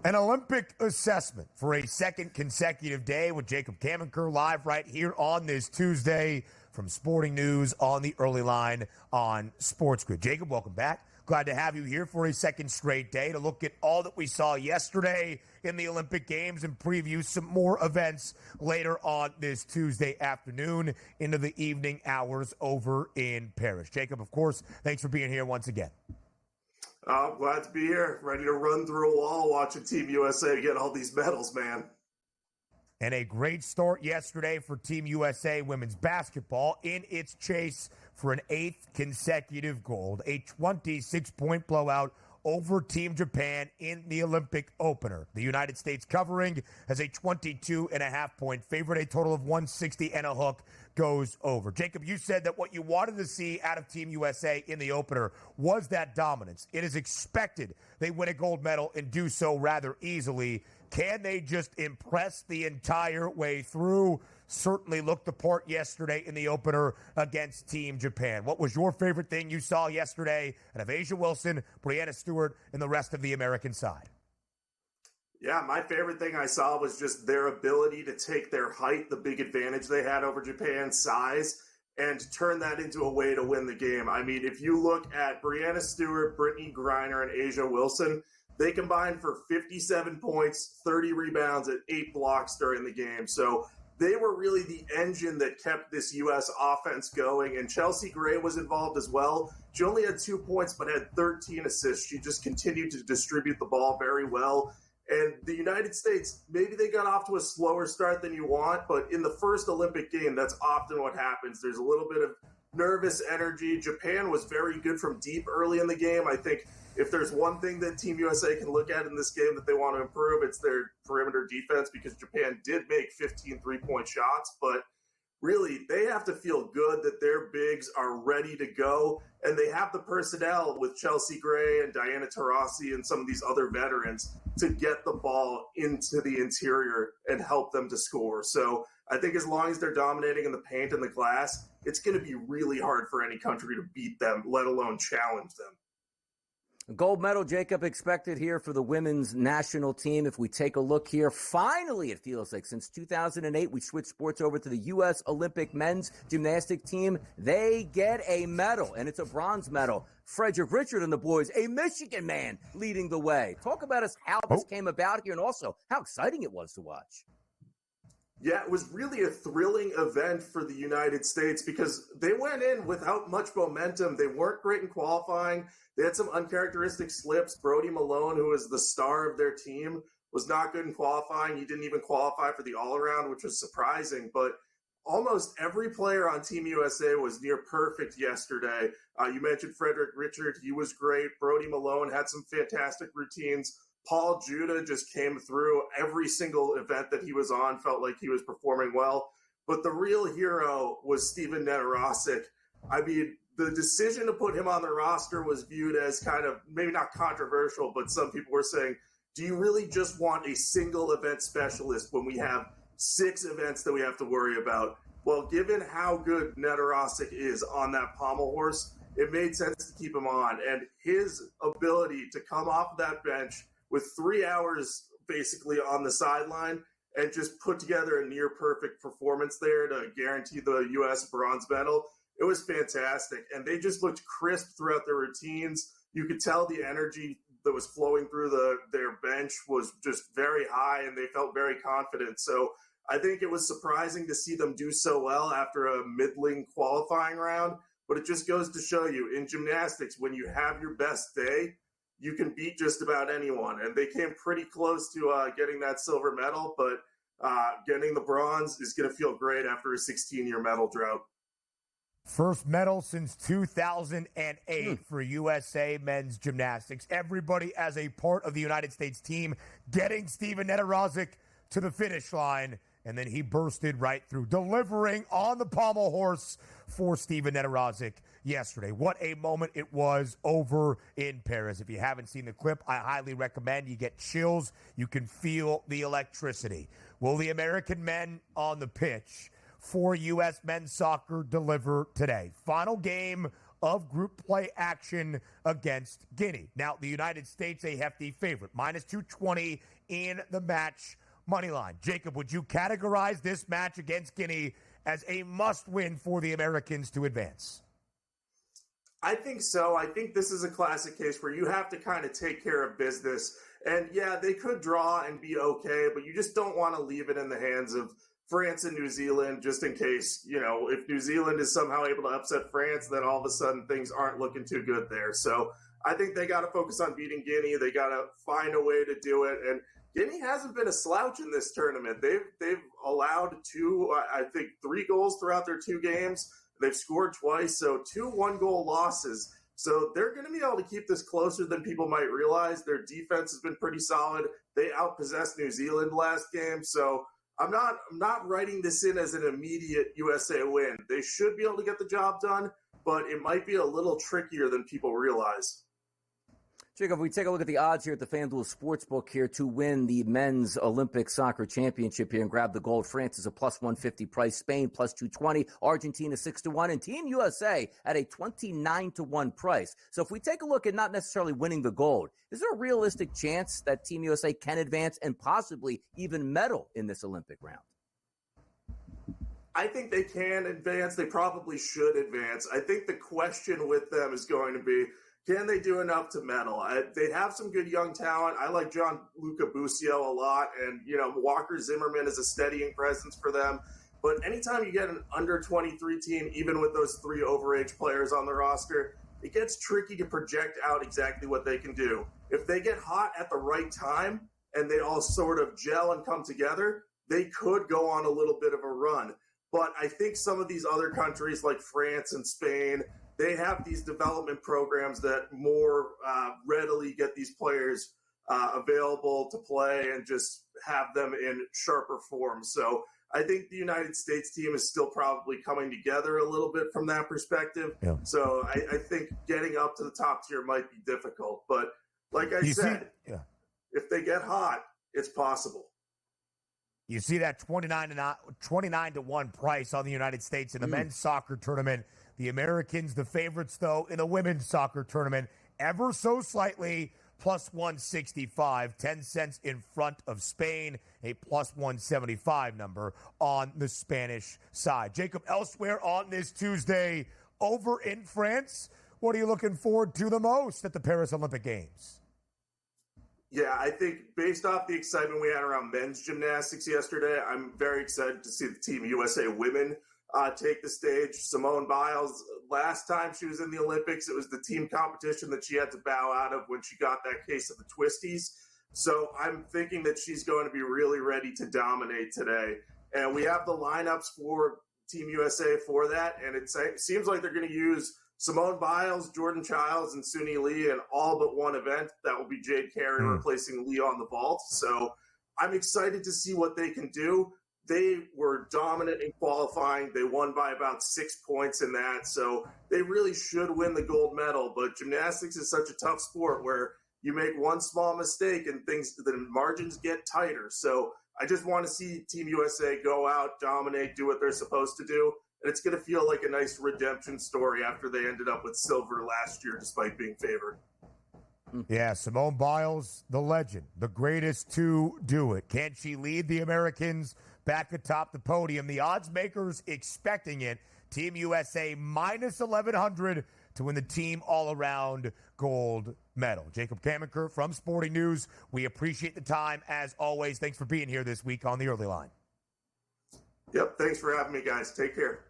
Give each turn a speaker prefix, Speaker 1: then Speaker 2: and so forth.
Speaker 1: An Olympic assessment for a second consecutive day with Jacob Camenker live right here on this Tuesday from Sporting News on the early line on Sports Grid. Jacob, welcome back. Glad to have you here for a second straight day to look at all that we saw yesterday in the Olympic Games and preview some more events later on this Tuesday afternoon into the evening hours over in Paris. Jacob, of course, thanks for being here once again.
Speaker 2: I'm glad to be here, ready to run through a wall watching Team USA get all these medals, man.
Speaker 1: And a great start yesterday for Team USA women's basketball in its chase for an 8th consecutive gold, a 26-point blowout over Team Japan in the Olympic opener. The United States covering as a 22.5-point favorite, a total of 160 and a hook goes over. Jacob, you said that what you wanted to see out of Team USA in the opener was that dominance. It is expected they win a gold medal and do so rather easily. Can they just impress the entire way through? Certainly looked the part yesterday in the opener against Team Japan. What was your favorite thing you saw yesterday out of A'ja Wilson, Breanna Stewart, and the rest of the American side?
Speaker 2: Yeah, my favorite thing I saw was just their ability to take their height, the big advantage they had over Japan's size, and turn that into a way to win the game. I mean, if you look at Breanna Stewart, Brittany Griner, and A'ja Wilson, they combined for 57 points, 30 rebounds, and 8 blocks during the game. So they were really the engine that kept this U.S. offense going, and Chelsea Gray was involved as well. She only had 2 points but had 13 assists. She just continued to distribute the ball very well. And the United States, maybe they got off to a slower start than you want, but in the first Olympic game, that's often what happens. There's a little bit of nervous energy. Japan was very good from deep early in the game. I think if there's one thing that Team USA can look at in this game that they want to improve, it's their perimeter defense, because Japan did make 15 three-point shots, but really, they have to feel good that their bigs are ready to go, and they have the personnel with Chelsea Gray and Diana Taurasi and some of these other veterans to get the ball into the interior and help them to score. So I think as long as they're dominating in the paint and the glass, it's going to be really hard for any country to beat them, let alone challenge them.
Speaker 3: Gold medal, Jacob, expected here for the women's national team. If we take a look here, finally, it feels like since 2008, we switched sports over to the U.S. Olympic men's gymnastic team. They get a medal, and it's a bronze medal. Frederick Richard and the boys, a Michigan man, leading the way. Talk about us how this came about here, and also how exciting it was to watch.
Speaker 2: Yeah, it was really a thrilling event for the United States because they went in without much momentum. They weren't great in qualifying. They had some uncharacteristic slips. Brody Malone, who was the star of their team, was not good in qualifying. He didn't even qualify for the all-around, which was surprising. But almost every player on Team USA was near perfect yesterday. You mentioned Frederick Richard. He was great. Brody Malone had some fantastic routines. Paul Judah just came through every single event that he was on, felt like he was performing well. But the real hero was Stephen Nedoroscik. I mean, the decision to put him on the roster was viewed as kind of maybe not controversial, but some people were saying, do you really just want a single event specialist when we have 6 events that we have to worry about? Well, given how good Nedoroscik is on that pommel horse, it made sense to keep him on. And his ability to come off of that bench with 3 hours basically on the sideline and just put together a near perfect performance there to guarantee the U.S. bronze medal, it was fantastic. And they just looked crisp throughout their routines. You could tell the energy that was flowing through their bench was just very high, and they felt very confident. So I think it was surprising to see them do so well after a middling qualifying round. But it just goes to show you, in gymnastics, when you have your best day, you can beat just about anyone. And they came pretty close to getting that silver medal, but getting the bronze is going to feel great after a 16-year medal drought.
Speaker 1: First medal since 2008 for USA men's gymnastics. Everybody as a part of the United States team getting Stephen Nedoroscik to the finish line. And then he bursted right through, delivering on the pommel horse for Stephen Nedoroscik yesterday. What a moment it was over in Paris. If you haven't seen the clip, I highly recommend. You get chills. You can feel the electricity. Will the American men on the pitch for U.S. men's soccer deliver today? Final game of group play action against Guinea. Now, the United States, a hefty favorite, minus 220 in the match money line. Jacob, would you categorize this match against Guinea as a must-win for the Americans to advance?
Speaker 2: I think so. I think this is a classic case where you have to kind of take care of business. And yeah, they could draw and be okay, but you just don't want to leave it in the hands of France and New Zealand just in case, if New Zealand is somehow able to upset France, then all of a sudden things aren't looking too good there. So I think they got to focus on beating Guinea. They got to find a way to do it. And Guinea hasn't been a slouch in this tournament. They've allowed three goals throughout their two games. They've scored twice, so 2 one-goal losses. So they're going to be able to keep this closer than people might realize. Their defense has been pretty solid. They outpossessed New Zealand last game. So I'm not writing this in as an immediate USA win. They should be able to get the job done, but it might be a little trickier than people realize.
Speaker 3: Jacob, if we take a look at the odds here at the FanDuel Sportsbook here to win the men's Olympic soccer championship here and grab the gold, France is a plus 150 price, Spain plus 220, Argentina 6-1, and Team USA at a 29-1 price. So if we take a look at not necessarily winning the gold, is there a realistic chance that Team USA can advance and possibly even medal in this Olympic round?
Speaker 2: I think they can advance. They probably should advance. I think the question with them is going to be, can they do enough to medal? They have some good young talent. I like Gianluca Busio a lot, and Walker Zimmerman is a steadying presence for them. But anytime you get an under-23 team, even with those 3 overage players on the roster, it gets tricky to project out exactly what they can do. If they get hot at the right time and they all sort of gel and come together, they could go on a little bit of a run. But I think some of these other countries like France and Spain, they have these development programs that more readily get these players available to play and just have them in sharper form. So I think the United States team is still probably coming together a little bit from that perspective. Yeah. So I think getting up to the top tier might be difficult. But like I said, if they get hot, it's possible.
Speaker 1: You see that 29-1 price on the United States in the men's soccer tournament. The Americans, the favorites, though, in the women's soccer tournament, ever so slightly, plus 165, 10 cents in front of Spain, a plus 175 number on the Spanish side. Jacob, elsewhere on this Tuesday, over in France, what are you looking forward to the most at the Paris Olympic Games?
Speaker 2: Yeah, I think based off the excitement we had around men's gymnastics yesterday, I'm very excited to see the Team USA women take the stage. Simone Biles, last time she was in the Olympics, it was the team competition that she had to bow out of when she got that case of the twisties. So I'm thinking that she's going to be really ready to dominate today. And we have the lineups for Team USA for that. And it seems like they're going to use Simone Biles, Jordan Childs, and Suni Lee in all but one event. That will be Jade Carey replacing Lee on the vault. So I'm excited to see what they can do. They were dominant in qualifying. They won by about 6 points in that. So they really should win the gold medal. But gymnastics is such a tough sport where you make one small mistake and the margins get tighter. So I just want to see Team USA go out, dominate, do what they're supposed to do. And it's going to feel like a nice redemption story after they ended up with silver last year despite being favored.
Speaker 1: Yeah, Simone Biles, the legend, the greatest to do it. Can she lead the Americans back atop the podium? The odds makers expecting it. Team USA minus 1,100 to win the team all-around gold medal. Jacob Camenker from Sporting News. We appreciate the time as always. Thanks for being here this week on the Early Line.
Speaker 2: Yep, thanks for having me, guys. Take care.